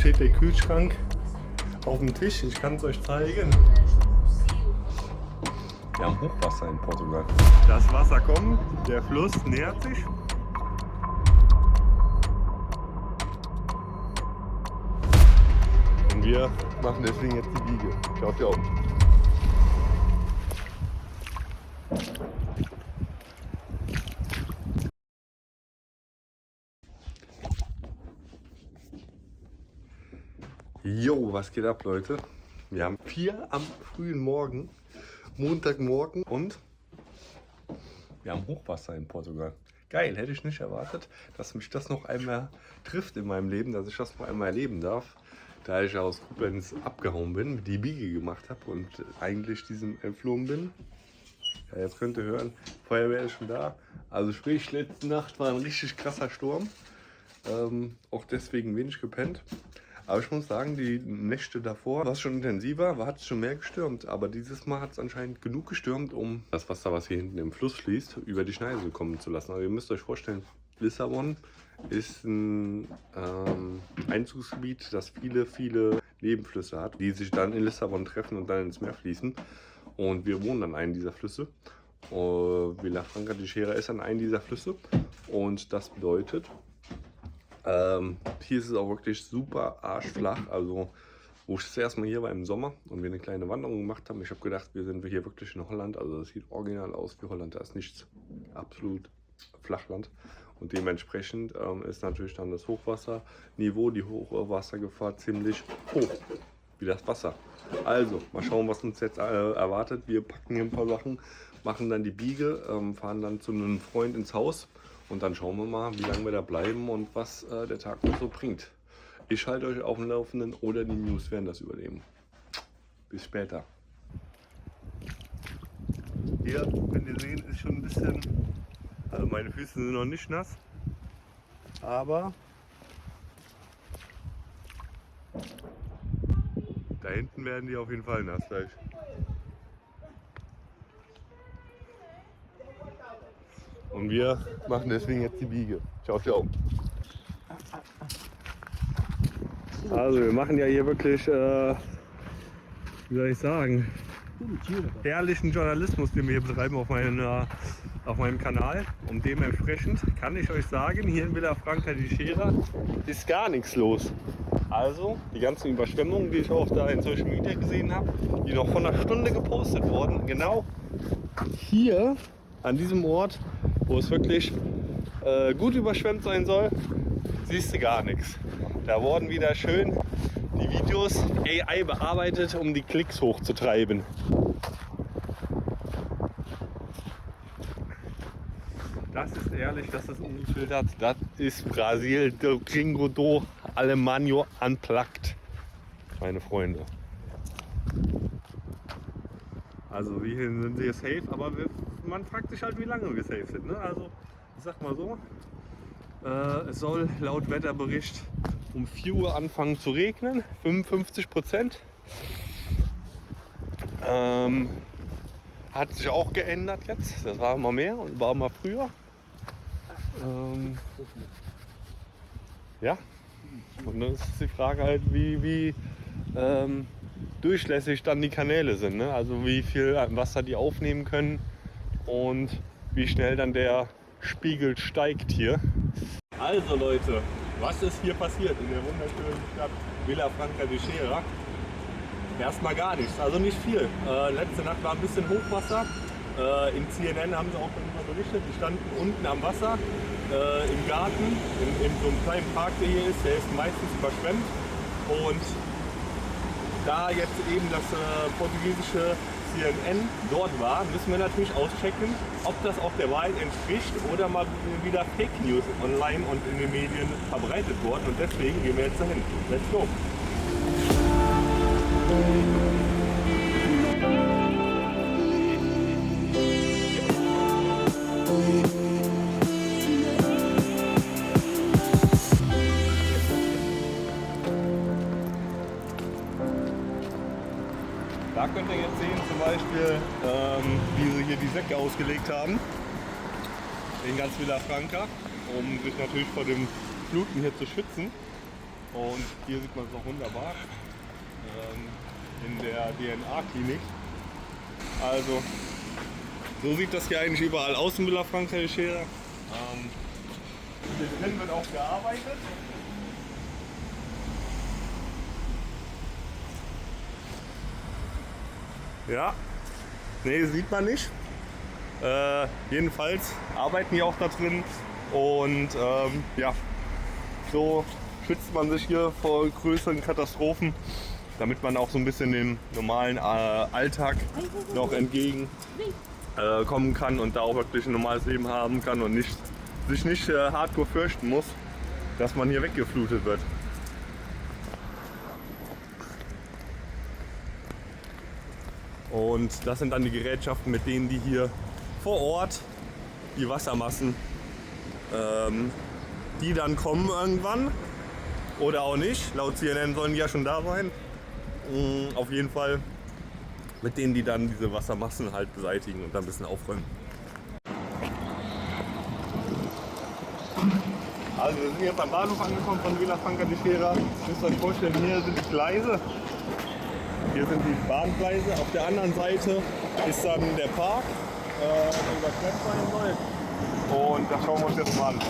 steht der Kühlschrank auf dem Tisch. Ich kann es euch zeigen. Wir haben Hochwasser in Portugal. Das Wasser kommt, der Fluss nähert sich. Und wir machen deswegen jetzt die Biege. Schaut ihr auch. Jo, was geht ab, Leute? Wir haben 4 am frühen Morgen, Montagmorgen, und wir haben Hochwasser in Portugal. Geil, hätte ich nicht erwartet, dass mich das noch einmal trifft in meinem Leben, dass ich das noch einmal erleben darf, da ich aus Koblenz abgehauen bin, die Biege gemacht habe und eigentlich diesem entflohen bin. Ja, jetzt könnt ihr hören, Feuerwehr ist schon da. Also sprich, letzte Nacht war ein richtig krasser Sturm, auch deswegen wenig gepennt. Aber ich muss sagen, die Nächte davor war es schon intensiver, hat es schon mehr gestürmt. Aber dieses Mal hat es anscheinend genug gestürmt, um das Wasser, was hier hinten im Fluss fließt, über die Schneise kommen zu lassen. Also ihr müsst euch vorstellen, Lissabon ist ein Einzugsgebiet, das viele Nebenflüsse hat, die sich dann in Lissabon treffen und dann ins Meer fließen. Und wir wohnen an einem dieser Flüsse. Vila Franca de Xera ist an einem dieser Flüsse. Und das bedeutet, hier ist es auch wirklich super arschflach. Also, wo ich das erste Mal hier war im Sommer und wir eine kleine Wanderung gemacht haben, ich habe gedacht, wir sind hier wirklich in Holland. Also, das sieht original aus wie Holland. Da ist nichts, absolut Flachland. Und dementsprechend ist natürlich dann das Hochwasserniveau, die Hochwassergefahr ziemlich hoch, wie das Wasser. Also, mal schauen, was uns jetzt erwartet. Wir packen hier ein paar Sachen, machen dann die Biege, fahren dann zu einem Freund ins Haus. Und dann schauen wir mal, wie lange wir da bleiben und was der Tag noch so bringt. Ich halte euch auf dem Laufenden oder die News werden das übernehmen. Bis später. Hier, könnt ihr sehen, ist schon ein bisschen, also meine Füße sind noch nicht nass, aber da hinten werden die auf jeden Fall nass gleich. Und wir machen deswegen jetzt die Biege. Schaut ihr auch. Also wir machen ja hier wirklich, wie soll ich sagen, herrlichen Journalismus, den wir hier betreiben auf meinem Kanal. Und dementsprechend kann ich euch sagen, hier in Vila Franca de Xera ist gar nichts los. Also die ganzen Überschwemmungen, die ich auch da in Social Media gesehen habe, die noch vor einer Stunde gepostet wurden, genau hier an diesem Ort, wo es wirklich gut überschwemmt sein soll, siehst du gar nichts. Da wurden wieder schön die Videos AI bearbeitet, um die Klicks hochzutreiben. Das ist ehrlich, das ist ungefiltert. Das ist Brasil, do Gringo do Alemanno unplugged, meine Freunde. Also wir hier sind wir safe, aber man fragt sich halt, wie lange wir safe sind. Ne? Also ich sag mal so, es soll laut Wetterbericht um 4 Uhr anfangen zu regnen, 55%. Hat sich auch geändert jetzt, das war mal mehr und war mal früher. Ja, und dann ist die Frage halt, wie durchlässig dann die Kanäle sind, ne? Also wie viel Wasser die aufnehmen können und wie schnell dann der Spiegel steigt hier. Also Leute, was ist hier passiert in der wunderschönen Stadt Vila Franca de Xera? Erstmal gar nichts, also nicht viel. Letzte Nacht war ein bisschen Hochwasser. In CNN haben sie auch darüber berichtet, die standen unten am Wasser, im Garten, in so einem kleinen Park, der hier ist, der ist meistens überschwemmt. Und da jetzt eben das portugiesische CNN dort war, müssen wir natürlich auschecken, ob das auch der Wahrheit entspricht oder mal wieder Fake News online und in den Medien verbreitet worden. Und deswegen gehen wir jetzt dahin. Let's go! Da könnt ihr jetzt sehen, zum Beispiel, wie sie hier die Säcke ausgelegt haben, in ganz Vila Franca, um sich natürlich vor dem Fluten hier zu schützen. Und hier sieht man es auch wunderbar in der DNA-Klinik. Also so sieht das hier eigentlich überall aus in Villafranca de Xera. Hier drin wird auch gearbeitet. Ja, nee, sieht man nicht. Jedenfalls arbeiten die auch da drin und ja, so schützt man sich hier vor größeren Katastrophen, damit man auch so ein bisschen dem normalen Alltag noch entgegen kommen kann und da auch wirklich ein normales Leben haben kann und sich nicht hardcore fürchten muss, dass man hier weggeflutet wird. Und das sind dann die Gerätschaften, mit denen die hier vor Ort die Wassermassen, die dann kommen irgendwann oder auch nicht, laut CNN sollen die ja schon da sein, auf jeden Fall mit denen die dann diese Wassermassen halt beseitigen und dann ein bisschen aufräumen. Also wir sind jetzt am Bahnhof angekommen von Villafranca de Xera. Ihr müsst euch vorstellen, hier sind die Gleise. Hier sind die Bahngleise. Auf der anderen Seite ist dann der Park, der überquert sein soll. Und das schauen wir uns jetzt mal an.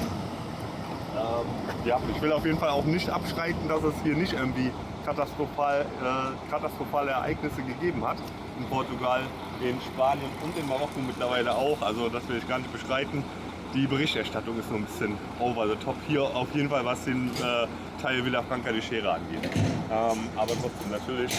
Ja, ich will auf jeden Fall auch nicht abschreiten, dass es hier nicht irgendwie katastrophale Ereignisse gegeben hat. In Portugal, in Spanien und in Marokko mittlerweile auch. Also das will ich gar nicht bestreiten. Die Berichterstattung ist so ein bisschen over the top hier, auf jeden Fall was den Teil Villafranca de Xera angeht. Aber trotzdem natürlich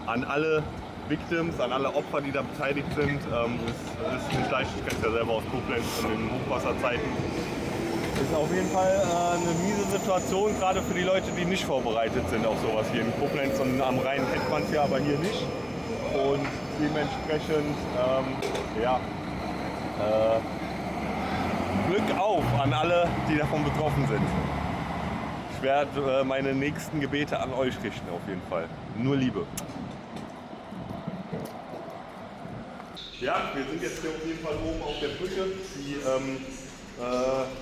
an alle Victims, an alle Opfer, die da beteiligt sind. Das ist nicht leicht, ich kenne es ja selber aus Koblenz von den Hochwasserzeiten. Ist auf jeden Fall eine miese Situation, gerade für die Leute, die nicht vorbereitet sind auf sowas hier in Koblenz. Und am Rhein kennt man es ja, aber hier nicht. Und dementsprechend, ja, Glück auf an alle, die davon betroffen sind. Ich werde meine nächsten Gebete an euch richten, auf jeden Fall. Nur Liebe. Ja, wir sind jetzt hier auf jeden Fall oben auf der Brücke,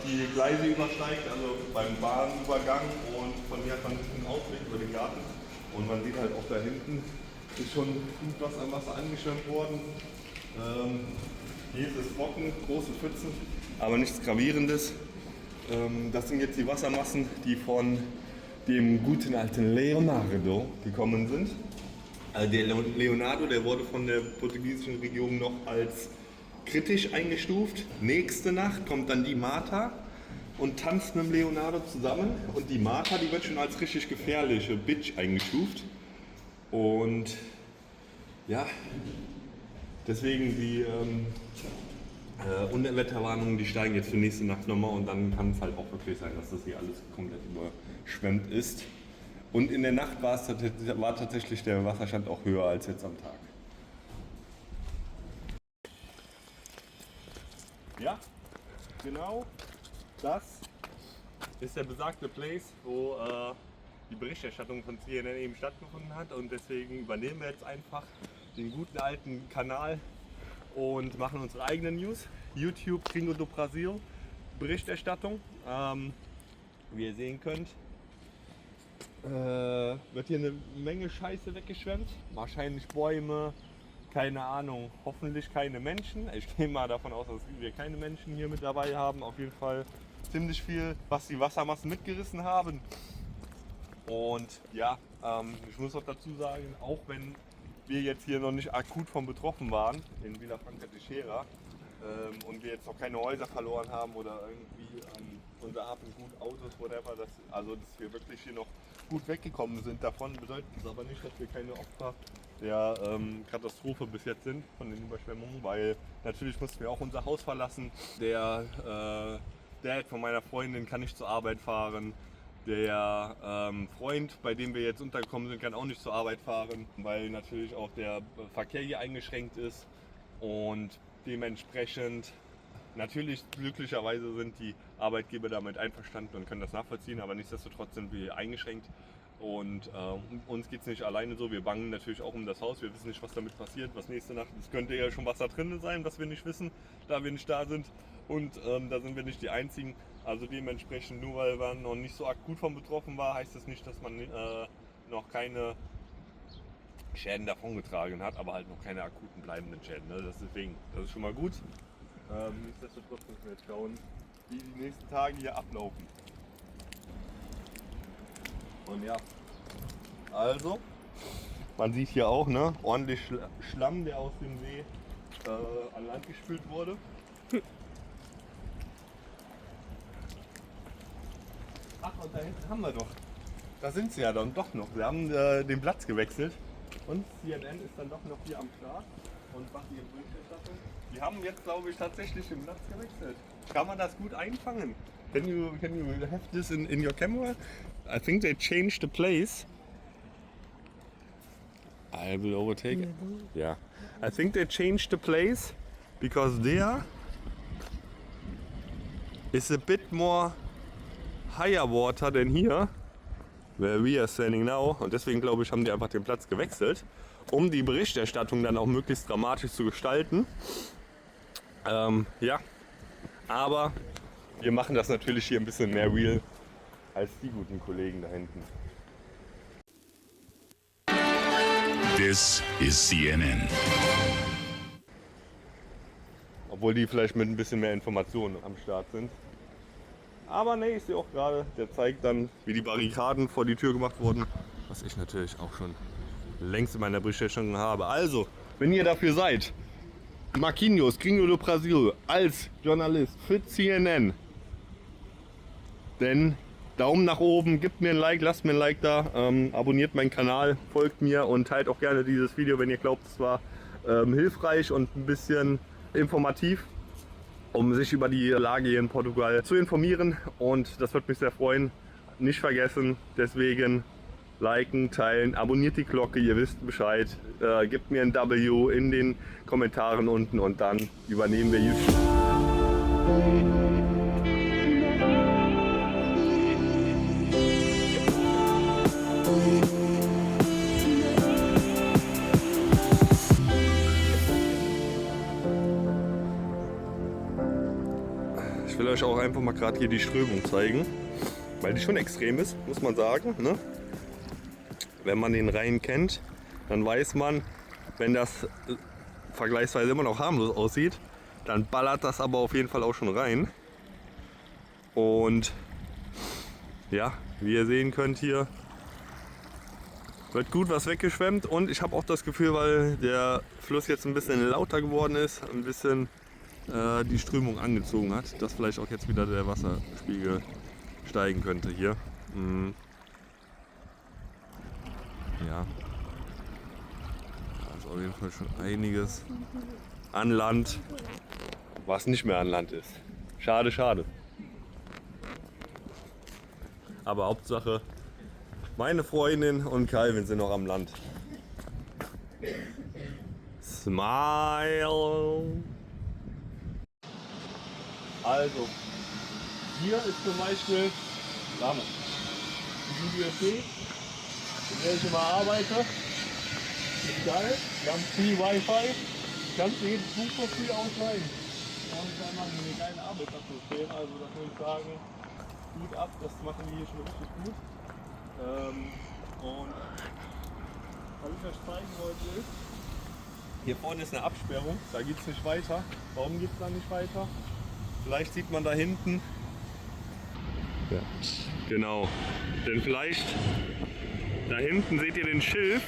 die Gleise übersteigt, also beim Bahnübergang, und von hier hat man einen Ausblick über den Garten. Und man sieht halt auch da hinten ist schon gut was an Wasser angeschwemmt worden. Hier ist es trocken, große Pfützen, aber nichts Gravierendes. Das sind jetzt die Wassermassen, die von dem guten alten Leonardo gekommen sind. Der Leonardo, der wurde von der portugiesischen Regierung noch als kritisch eingestuft. Nächste Nacht kommt dann die Marta und tanzt mit dem Leonardo zusammen. Und die Marta, die wird schon als richtig gefährliche Bitch eingestuft. Und ja, deswegen die Unwetterwarnungen, die steigen jetzt für nächste Nacht nochmal, und dann kann es halt auch wirklich sein, dass das hier alles komplett überschwemmt ist. Und in der Nacht war tatsächlich der Wasserstand auch höher als jetzt am Tag. Ja, genau das ist der besagte Place, wo die Berichterstattung von CNN eben stattgefunden hat, und deswegen übernehmen wir jetzt einfach den guten alten Kanal und machen unsere eigenen News. YouTube Gringo do Brasil Berichterstattung. Wie ihr sehen könnt, wird hier eine Menge Scheiße weggeschwemmt. Wahrscheinlich Bäume, keine Ahnung, hoffentlich keine Menschen. Ich gehe mal davon aus, dass wir keine Menschen hier mit dabei haben. Auf jeden Fall ziemlich viel, was die Wassermassen mitgerissen haben. Und ja, ich muss auch dazu sagen, auch wenn wir jetzt hier noch nicht akut von betroffen waren in Villafranca de Xera und wir jetzt noch keine Häuser verloren haben oder irgendwie unser Hab und Gut, Autos, whatever, dass wir wirklich hier noch gut weggekommen sind davon, bedeutet das aber nicht, dass wir keine Opfer der Katastrophe bis jetzt sind von den Überschwemmungen, weil natürlich mussten wir auch unser Haus verlassen. Der Dad von meiner Freundin kann nicht zur Arbeit fahren. Der Freund, bei dem wir jetzt untergekommen sind, kann auch nicht zur Arbeit fahren, weil natürlich auch der Verkehr hier eingeschränkt ist, und dementsprechend natürlich glücklicherweise sind die Arbeitgeber damit einverstanden und können das nachvollziehen, aber nichtsdestotrotz sind wir eingeschränkt. Und uns geht es nicht alleine so, wir bangen natürlich auch um das Haus, wir wissen nicht, was damit passiert, was nächste Nacht, es könnte ja schon was da drin sein, was wir nicht wissen, da wir nicht da sind und da sind wir nicht die Einzigen. Also dementsprechend, nur weil man noch nicht so akut von betroffen war, heißt das nicht, dass man noch keine Schäden davongetragen hat, aber halt noch keine akuten bleibenden Schäden. Ne? Das ist schon mal gut. Nichtsdestotrotz müssen wir jetzt schauen, wie die nächsten Tage hier ablaufen. Und ja, also, man sieht hier auch, ne, ordentlich Schlamm, der aus dem See an Land gespült wurde. Ach, und da hinten haben wir doch. Da sind sie ja dann doch noch. Wir haben den Platz gewechselt. Und CNN ist dann doch noch hier am Start und macht ihre Berichterstattung. Wir haben jetzt, glaube ich, tatsächlich den Platz gewechselt. Kann man das gut einfangen? Can you have this in your camera? I think they changed the place. I will overtake it. Yeah. I think they changed the place because there is a bit more higher water than here, where we are standing now. Und deswegen, glaube ich, haben die einfach den Platz gewechselt, um die Berichterstattung dann auch möglichst dramatisch zu gestalten. Ja, aber wir machen das natürlich hier ein bisschen mehr real als die guten Kollegen da hinten. This is CNN. Obwohl die vielleicht mit ein bisschen mehr Informationen am Start sind. Aber ne, ich sehe auch gerade, der zeigt dann, wie die Barrikaden vor die Tür gemacht wurden. Was ich natürlich auch schon längst in meiner Berichterstattung habe. Also, wenn ihr dafür seid, Marquinhos, Gringo do Brasil als Journalist für CNN, denn Daumen nach oben, gebt mir ein Like, lasst mir ein Like da, abonniert meinen Kanal, folgt mir und teilt auch gerne dieses Video, wenn ihr glaubt, es war hilfreich und ein bisschen informativ, um sich über die Lage hier in Portugal zu informieren, und das würde mich sehr freuen. Nicht vergessen, deswegen liken, teilen, abonniert die Glocke, ihr wisst Bescheid, gebt mir ein W in den Kommentaren unten und dann übernehmen wir YouTube. Ich will euch auch einfach mal gerade hier die Strömung zeigen, weil die schon extrem ist, muss man sagen. Ne? Wenn man den Rhein kennt, dann weiß man, wenn das vergleichsweise immer noch harmlos aussieht, dann ballert das aber auf jeden Fall auch schon rein. Und ja, wie ihr sehen könnt hier, wird gut was weggeschwemmt, und ich habe auch das Gefühl, weil der Fluss jetzt ein bisschen lauter geworden ist, ein bisschen die Strömung angezogen hat, dass vielleicht auch jetzt wieder der Wasserspiegel steigen könnte hier. Ja, da ist auf jeden Fall schon einiges an Land, was nicht mehr an Land ist. Schade, schade. Aber Hauptsache, meine Freundin und Calvin sind noch am Land. Smile! Also, hier ist zum Beispiel die UFP, in der ich immer arbeite. Ist geil, wir haben Free Wi-Fi, kannst du jedes Buch für free ausleihen. Wir haben jetzt einmal eine geile Arbeitsatmosphäre, also das muss ich sagen, gut ab, das machen die hier schon richtig gut. Und was ich euch zeigen wollte ist, hier vorne ist eine Absperrung, da geht es nicht weiter. Warum geht es da nicht weiter? Vielleicht sieht man da hinten. Ja. Genau. Denn vielleicht da hinten seht ihr den Schilf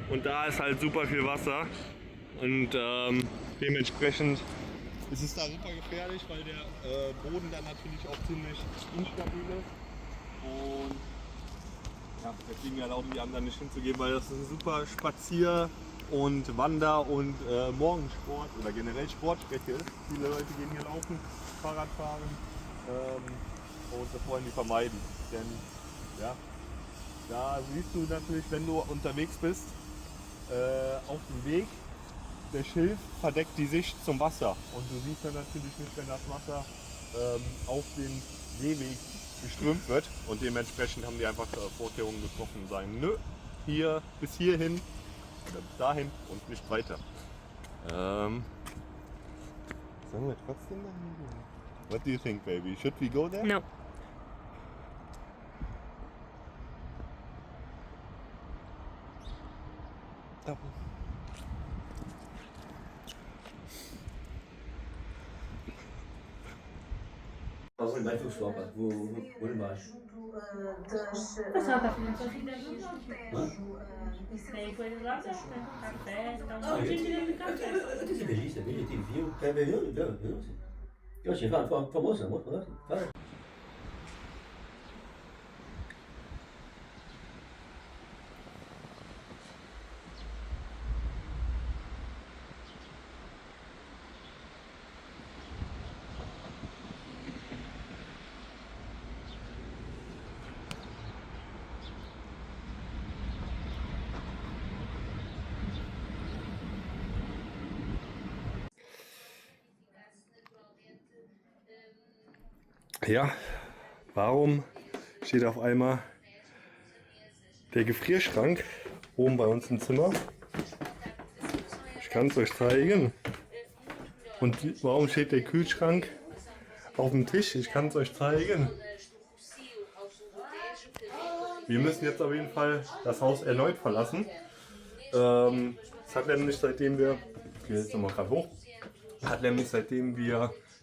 und da ist halt super viel Wasser. Und dementsprechend ist es da super gefährlich, weil der Boden dann natürlich auch ziemlich instabil ist. Und ja, deswegen erlauben die anderen nicht hinzugehen, weil das ist ein super Spazier- und Wander- und Morgensport oder generell Sportstrecke ist. Viele Leute gehen hier laufen, Fahrrad fahren und das wollen die vermeiden. Denn ja, da siehst du natürlich, wenn du unterwegs bist, auf dem Weg, der Schilf verdeckt die Sicht zum Wasser und du siehst dann natürlich nicht, wenn das Wasser auf den Gehweg geströmt wird und dementsprechend haben die einfach Vorkehrungen getroffen und sagen, nö, hier bis hierhin oder bis dahin und nicht weiter. Sollen wir trotzdem mal hingehen? What do you think, baby? Should we go there? No. Da. Alguém vai para o sopa, vou embaixo. Pessoal, tá fazendo sua vida do tem coisas lá dentro, né? Café, tá um monte de dinheiro de café. Det er delicious, det er viu. Kan vi høre det? Det var sin far for moster, far. Ja, warum steht auf einmal der Gefrierschrank oben bei uns im Zimmer? Ich kann es euch zeigen. Und warum steht der Kühlschrank auf dem Tisch? Ich kann es euch zeigen. Wir müssen jetzt auf jeden Fall das Haus erneut verlassen. Es hat nämlich seitdem wir, ich gehe jetzt nochmal gerade hoch,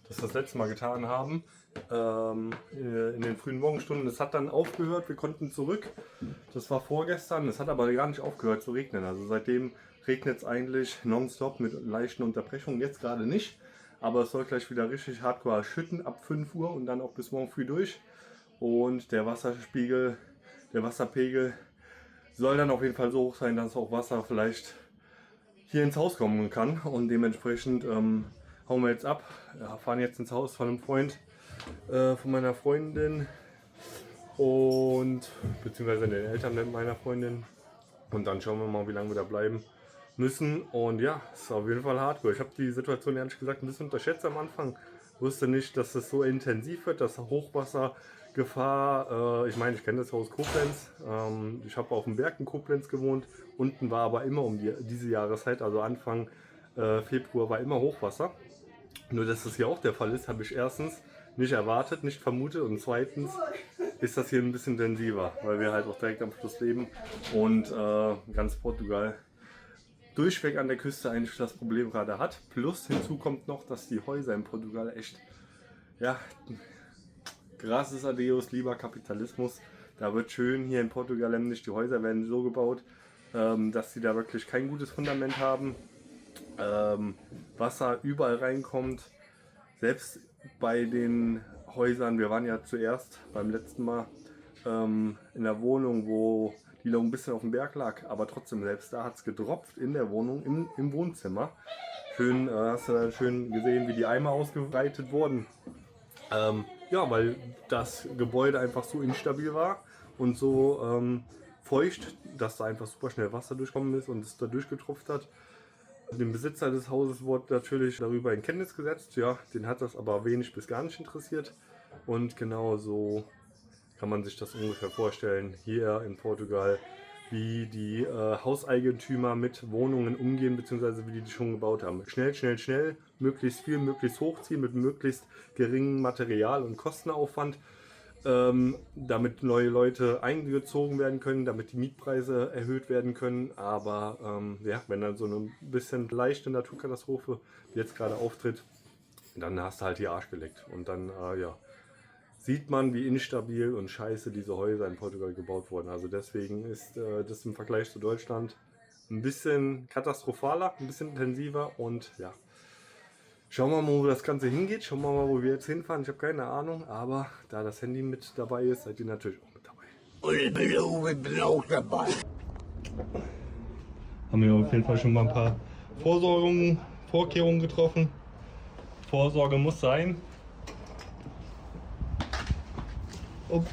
das letzte Mal getan haben, in den frühen Morgenstunden. Es hat dann aufgehört, wir konnten zurück. Das war vorgestern, es hat aber gar nicht aufgehört zu regnen. Also seitdem regnet es eigentlich nonstop mit leichten Unterbrechungen. Jetzt gerade nicht, aber es soll gleich wieder richtig hardcore schütten ab 5 Uhr und dann auch bis morgen früh durch. Und der Wasserpegel soll dann auf jeden Fall so hoch sein, dass auch Wasser vielleicht hier ins Haus kommen kann. Und dementsprechend hauen wir jetzt ab, fahren jetzt ins Haus von einem Freund, von meiner Freundin und beziehungsweise den Eltern meiner Freundin, und dann schauen wir mal, wie lange wir da bleiben müssen. Und ja, es ist auf jeden Fall hardcore. Ich habe die Situation ehrlich gesagt ein bisschen unterschätzt am Anfang, wusste nicht, dass es so intensiv wird, dass Hochwassergefahr, ich meine, ich kenne das Haus Koblenz, ich habe auf dem Berg in Koblenz gewohnt, unten war aber immer um diese Jahreszeit, also Anfang Februar war immer Hochwasser. Nur dass das hier auch der Fall ist, habe ich erstens nicht erwartet, nicht vermutet, und zweitens ist das hier ein bisschen intensiver, weil wir halt auch direkt am Fluss leben und ganz Portugal durchweg an der Küste eigentlich das Problem gerade hat. Plus hinzu kommt noch, dass die Häuser in Portugal echt, ja, gracias a Deus, lieber Kapitalismus, da wird schön hier in Portugal nämlich, die Häuser werden so gebaut, dass sie da wirklich kein gutes Fundament haben. Wasser überall reinkommt, selbst bei den Häusern. Wir waren ja zuerst beim letzten Mal in der Wohnung, wo die noch ein bisschen auf dem Berg lag, aber trotzdem, selbst da hat es getropft in der Wohnung, im Wohnzimmer. Schön, hast du da schön gesehen, wie die Eimer ausgebreitet wurden. Ja, weil das Gebäude einfach so instabil war und so feucht, dass da einfach super schnell Wasser durchkommen ist und es da durchgetropft hat. Den Besitzer des Hauses wurde natürlich darüber in Kenntnis gesetzt, ja, den hat das aber wenig bis gar nicht interessiert, und genau so kann man sich das ungefähr vorstellen hier in Portugal, wie die Hauseigentümer mit Wohnungen umgehen, beziehungsweise wie die schon gebaut haben. Schnell, schnell, schnell, möglichst viel, möglichst hochziehen mit möglichst geringem Material- und Kostenaufwand, damit neue Leute eingezogen werden können, damit die Mietpreise erhöht werden können. Aber ja, wenn dann so eine bisschen leichte Naturkatastrophe jetzt gerade auftritt, dann hast du halt die Arsch geleckt. Und dann ja, sieht man, wie instabil und scheiße diese Häuser in Portugal gebaut wurden. Also deswegen ist das im Vergleich zu Deutschland ein bisschen katastrophaler, ein bisschen intensiver, und ja. Schauen wir mal, wo das Ganze hingeht. Schauen wir mal, wo wir jetzt hinfahren. Ich habe keine Ahnung, aber da das Handy mit dabei ist, seid ihr natürlich auch mit dabei. Ich bin auch dabei. Haben wir auf jeden Fall schon mal ein paar Vorkehrungen getroffen. Vorsorge muss sein. Oh.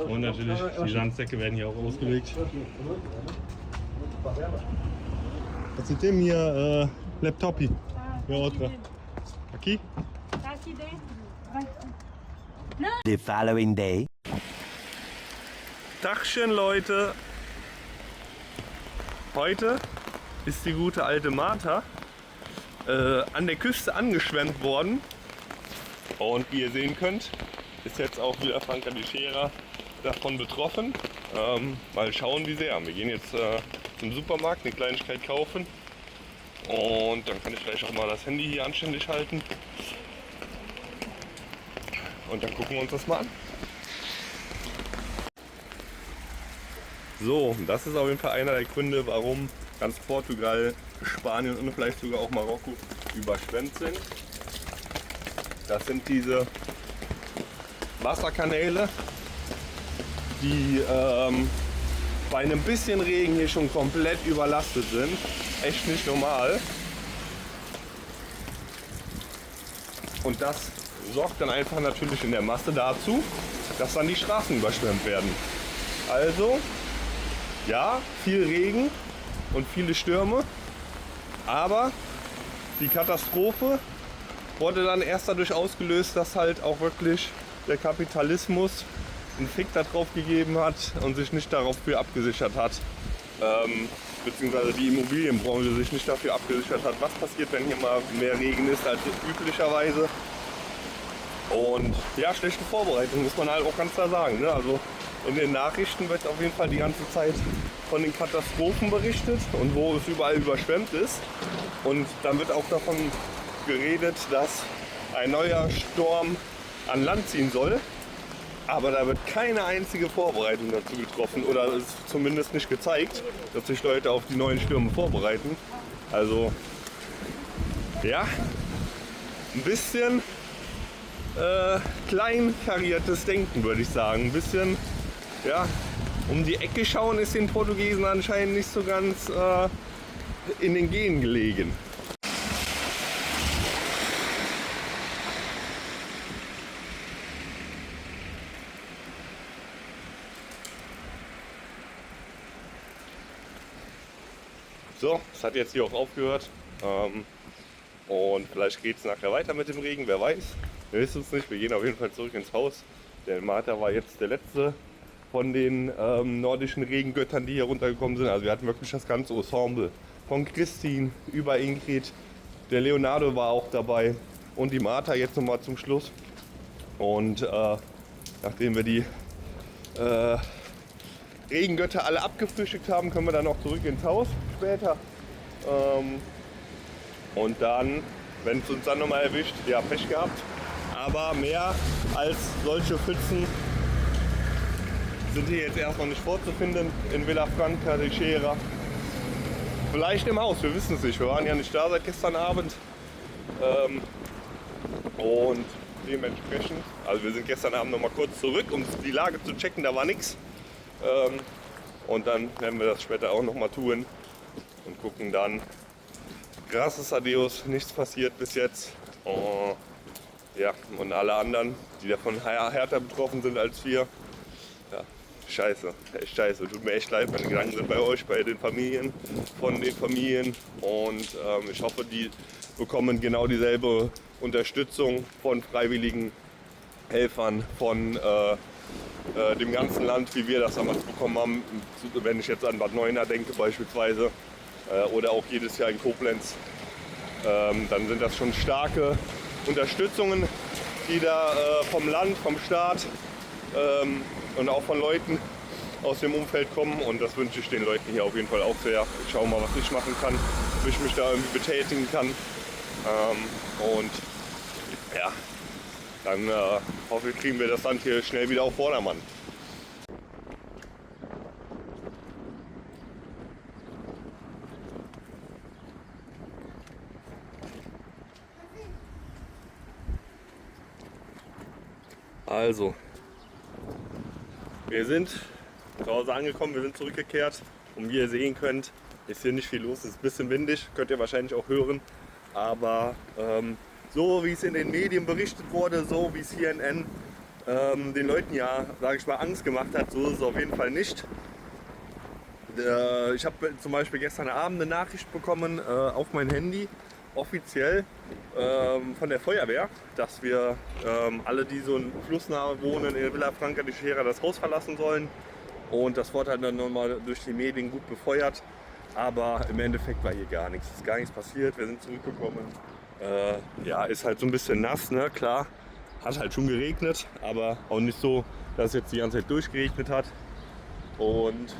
Und natürlich, die Sandsäcke werden hier auch ausgelegt. Você tem minha laptop e outra aqui? aqui dentro. Vai. The following day. Tagchen Leute! Heute ist die gute alte Martha an der Küste angeschwemmt worden. Und wie ihr sehen könnt, ist jetzt auch wieder Franca di Scherer davon betroffen. Mal schauen wie sehr. Wir gehen jetzt zum Supermarkt eine Kleinigkeit kaufen. Und dann kann ich vielleicht auch mal das Handy hier anständig halten. Und dann gucken wir uns das mal an. So, das ist auf jeden Fall einer der Gründe, warum ganz Portugal, Spanien und vielleicht sogar auch Marokko überschwemmt sind. Das sind diese Wasserkanäle, die bei einem bisschen Regen hier schon komplett überlastet sind. Echt nicht normal. Und das sorgt dann einfach natürlich in der Masse dazu, dass dann die Straßen überschwemmt werden. Also, ja, viel Regen und viele Stürme, aber die Katastrophe wurde dann erst dadurch ausgelöst, dass halt auch wirklich der Kapitalismus einen Fick darauf gegeben hat und sich nicht dafür abgesichert hat, beziehungsweise die Immobilienbranche sich nicht dafür abgesichert hat, was passiert, wenn hier mal mehr Regen ist als üblicherweise. Und ja, schlechte Vorbereitung muss man halt auch ganz klar sagen, ne? Also in den Nachrichten wird auf jeden Fall die ganze Zeit von den Katastrophen berichtet und wo es überall überschwemmt ist. Und dann wird auch davon geredet, dass ein neuer Sturm an Land ziehen soll. Aber da wird keine einzige Vorbereitung dazu getroffen oder es ist zumindest nicht gezeigt, dass sich Leute auf die neuen Stürme vorbereiten. Also ja, ein bisschen kleinkariertes Denken, würde ich sagen. Ein bisschen, ja, um die Ecke schauen ist den Portugiesen anscheinend nicht so ganz in den Genen gelegen. So, es hat jetzt hier auch aufgehört und vielleicht geht es nachher weiter mit dem Regen, wer weiß. Wir wissen es nicht, wir gehen auf jeden Fall zurück ins Haus. Der Martha war jetzt der letzte von den nordischen Regengöttern, die hier runtergekommen sind. Also wir hatten wirklich das ganze Ensemble. Von Christine über Ingrid, der Leonardo war auch dabei und die Martha jetzt nochmal zum Schluss. Und nachdem wir die Regengötter alle abgefrühstückt haben, können wir dann auch zurück ins Haus später. Und dann, wenn es uns dann nochmal erwischt, ja, Pech gehabt. Aber mehr als solche Pfützen sind hier jetzt erstmal nicht vorzufinden in Vila Franca di Scherer. Vielleicht im Haus, wir wissen es nicht. Wir waren ja nicht da seit gestern Abend. Und dementsprechend, also wir sind gestern Abend nochmal kurz zurück, um die Lage zu checken, da war nichts. Und dann werden wir das später auch nochmal tun und gucken dann. Gracias a Dios, nichts passiert bis jetzt. Ja, und alle anderen, die davon härter betroffen sind als wir. Ja, scheiße, echt scheiße. Tut mir echt leid, meine Gedanken sind bei euch, bei den Familien, von den Familien. Und ich hoffe, die bekommen genau dieselbe Unterstützung von freiwilligen Helfern, von dem ganzen Land, wie wir das damals bekommen haben. Wenn ich jetzt an Bad Neuenahr denke beispielsweise oder auch jedes Jahr in Koblenz, dann sind das schon starke Unterstützungen, die da vom Land, vom Staat und auch von Leuten aus dem Umfeld kommen. Und das wünsche ich den Leuten hier auf jeden Fall auch sehr. Ich schaue mal, was ich machen kann, ob ich mich da irgendwie betätigen kann. Und ja, dann hoffe ich, kriegen wir das Land hier schnell wieder auf Vordermann. Also, wir sind zu Hause angekommen, wir sind zurückgekehrt und wie ihr sehen könnt, ist hier nicht viel los, es ist ein bisschen windig, könnt ihr wahrscheinlich auch hören, aber so wie es in den Medien berichtet wurde, so wie es CNN den Leuten ja, sage ich mal, Angst gemacht hat, so ist es auf jeden Fall nicht. Ich habe zum Beispiel gestern Abend eine Nachricht bekommen auf mein Handy offiziell von der Feuerwehr, dass wir alle, die so in flussnahe wohnen, in Villa Franca di Sierra, das Haus verlassen sollen. Und das wurde halt dann nochmal durch die Medien gut befeuert. Aber im Endeffekt war hier gar nichts. Es ist gar nichts passiert. Wir sind zurückgekommen. Ja, ist halt so ein bisschen nass, ne? Klar. Hat halt schon geregnet, aber auch nicht so, dass es jetzt die ganze Zeit durchgeregnet hat. Und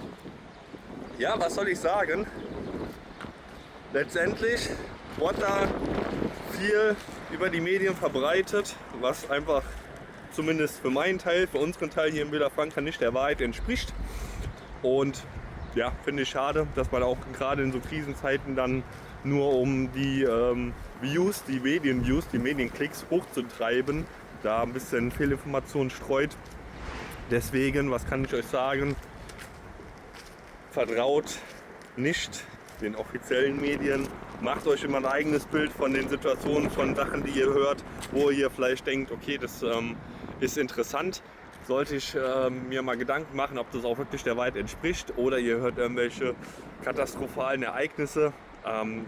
ja, was soll ich sagen? Letztendlich wurde da viel über die Medien verbreitet, was einfach zumindest für meinen Teil, für unseren Teil hier in Villa Franca nicht der Wahrheit entspricht. Und ja, finde ich schade, dass man auch gerade in so Krisenzeiten dann nur um die Views, die Medienviews, die Medienklicks hochzutreiben, da ein bisschen Fehlinformationen streut. Deswegen, was kann ich euch sagen? Vertraut nicht den offiziellen Medien. Macht euch immer ein eigenes Bild von den Situationen, von Sachen, die ihr hört, wo ihr vielleicht denkt, okay, das ist interessant. Sollte ich mir mal Gedanken machen, ob das auch wirklich der Wahrheit entspricht, oder ihr hört irgendwelche katastrophalen Ereignisse.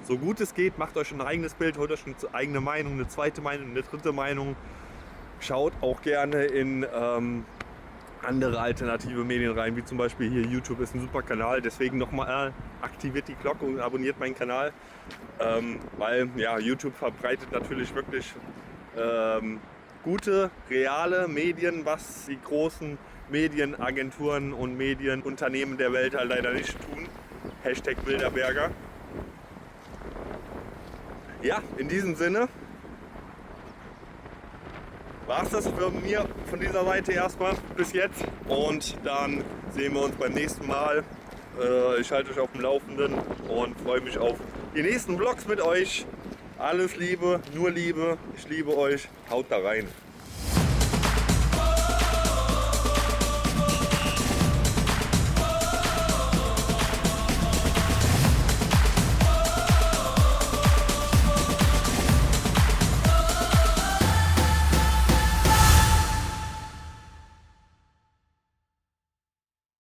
So gut es geht, macht euch ein eigenes Bild, holt euch eine eigene Meinung, eine zweite Meinung, eine dritte Meinung. Schaut auch gerne in andere alternative Medien rein, wie zum Beispiel hier YouTube ist ein super Kanal. Deswegen nochmal aktiviert die Glocke und abonniert meinen Kanal, weil ja, YouTube verbreitet natürlich wirklich gute, reale Medien, was die großen Medienagenturen und Medienunternehmen der Welt halt leider nicht tun. Hashtag Bilderberger. Ja, in diesem Sinne war es das für mir von dieser Seite erstmal bis jetzt. Und dann sehen wir uns beim nächsten Mal. Ich halte euch auf dem Laufenden und freue mich auf die nächsten Vlogs mit euch. Alles Liebe, nur Liebe. Ich liebe euch. Haut da rein.